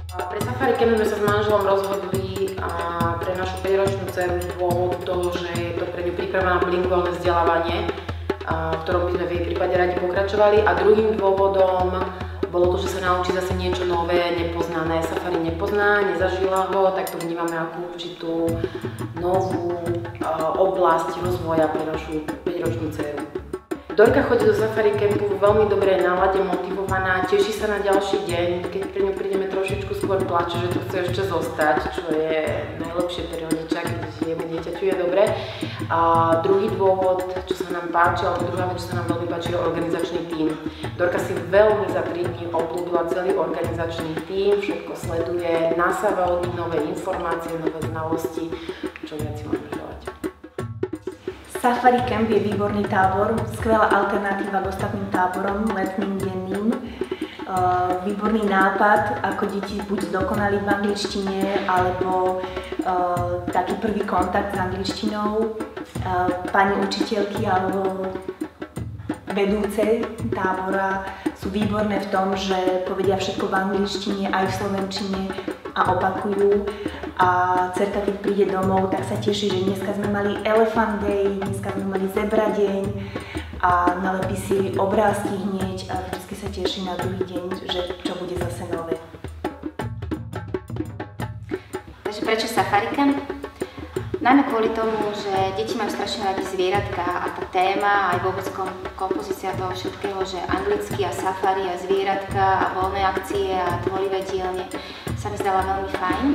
Pre Safari Camp sme sa s manželom rozhodli pre našu 5-ročnú dceru z dôvodu toho, že je to pre ňu príprava na bilingválne vzdelávanie, v ktorom by sme v jej prípade radi pokračovali. A druhým dôvodom bolo to, že sa naučí zase niečo nové, nepoznané. Safari nepozná, nezažila ho, tak to vnímame ako určitú novú oblasť rozvoja pre našu 5-ročnú dceru. Dorka chodí do Safari Campu v veľmi dobrej nálade, motivovaná, teší sa na ďalší deň. Keď pri ňu prídeme trošičku skôr plače, že tu chce ešte zostať, čo je najlepšie pre rodiča, keď jemu dieťaťu je dobre. A druhý dôvod, čo sa nám páči, alebo druhá vec, čo sa nám veľmi páči, je organizačný tím. Dorka si veľmi za 3 dní obľúbila celý organizačný tím, všetko sleduje, nasáva od nich nové informácie, nové znalosti, čo viac si môžeme želať. Safari Camp je výborný tábor, skvelá alternatíva k ostatným táborom, letným, denným. Výborný nápad, ako deti buď zdokonali v angličtine, alebo taký prvý kontakt s angličtinou. Pani učiteľky alebo vedúce tábora sú výborné v tom, že povedia všetko v angličtine aj v slovenčine a opakujú. A dcerka, keď príde domov, tak sa teší, že dneska sme mali Elephant Day, dneska sme mali Zebra deň a nalepí si obrázky hneď a vždy sa teší na druhý deň, že čo bude zase nové. Takže prečo Safari Camp? Najmä kvôli tomu, že deti majú strašne radi zvieratka a tá téma, aj vôbec kompozícia toho všetkého, že anglicky a safari a zvieratka a voľné akcie a tvorivé dielne sa mi zdala veľmi fajn,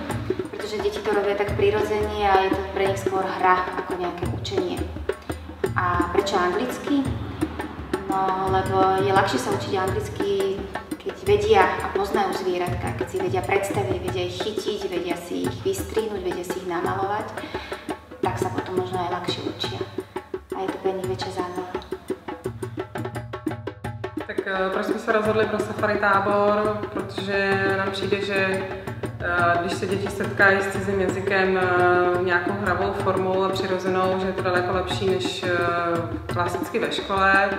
pretože deti to robia tak prirodzene a je to pre nich skôr hra ako nejaké učenie. A prečo anglicky? No, lebo je ľahšie sa učiť anglicky, keď vedia a poznajú zvieratka, keď si vedia predstaviť, vedia ich chytiť, vedia si ich vystrihnúť, vedia si ich namalovať, tak sa potom možno aj ľahšie učia. A je to pre nich väčšia zábava. Tak proč jsme se rozhodli pro safari tábor? Protože nám přijde, že když se děti setkají s cizím jazykem nějakou hravou formou a přirozenou, že je to daleko lepší než klasicky ve škole,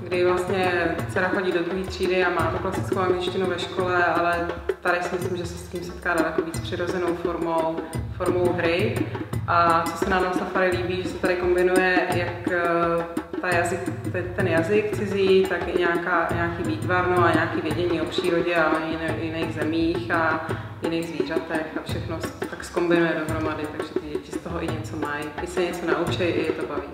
kdy vlastně dcera chodí do 2. třídy a má tu klasickou angličtinu ve škole, ale tady si myslím, že se s tím setká daleko víc přirozenou formou hry. A co se nám na safari líbí, že se tady kombinuje jak ten jazyk cizí, tak i nějaký výtvarno a nějaké vědění o přírodě a jiných zemích a jiných zvířatech a všechno tak zkombinuje dohromady, takže ty děti z toho i něco mají. I se něco naučí, i je to baví.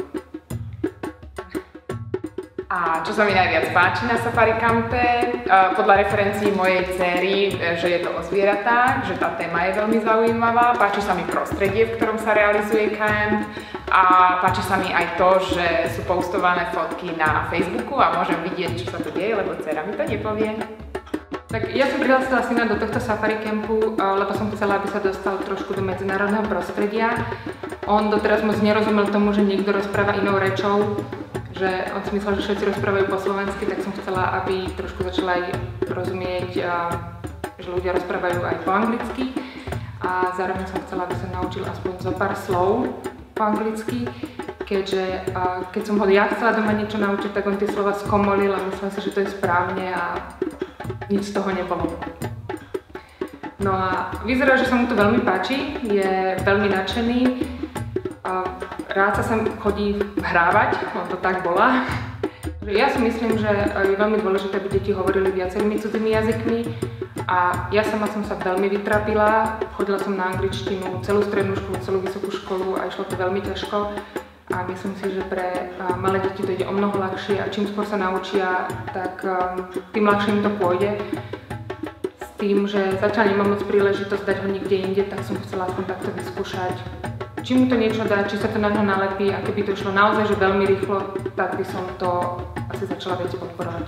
A čo sa mi najviac páči na Safari Campe, podľa referencií mojej dcery, že je to o zvieratách, že tá téma je veľmi zaujímavá, páči sa mi prostredie, v ktorom sa realizuje camp a páči sa mi aj to, že sú postované fotky na Facebooku a môžem vidieť, čo sa tu deje, lebo dcera mi to nepovie. Tak ja som prihlásila syna do tohto Safari Campu, lebo som chcela, aby sa dostal trošku do medzinárodného prostredia. On doteraz moc nerozumel tomu, že niekto rozpráva inou rečou, že on si myslel, že všetci rozprávajú po slovensky, tak som chcela, aby trošku začala aj rozumieť, že ľudia rozprávajú aj po anglicky. A zároveň som chcela, aby sa naučil aspoň zo pár slov po anglicky, keďže keď som ho ja chcela doma niečo naučiť, tak on tie slova skomolil a myslel si, že to je správne a nič z toho nebolo. No a vyzerá, že sa mu to veľmi páči, je veľmi nadšený. Rád sa sem chodí hrávať, on to tak volá. Ja si myslím, že je veľmi dôležité, aby deti hovorili viacerými cudzými jazykmi a ja sama som sa veľmi vytrápila. Chodila som na angličtinu celú strednú školu, celú vysokú školu a išlo to veľmi ťažko. A myslím si, že pre malé deti to ide o mnoho ľahšie a čím skôr sa naučia, tak tým ľahšie im to pôjde. S tým, že zatiaľ nemám moc príležitosť dať ho niekde inde, tak som chcela aspoň takto vyskúšať. Či mu to niečo dá, či sa to na ňo nalepí a keby to išlo naozaj že veľmi rýchlo, tak by som to asi začala viac podporovať.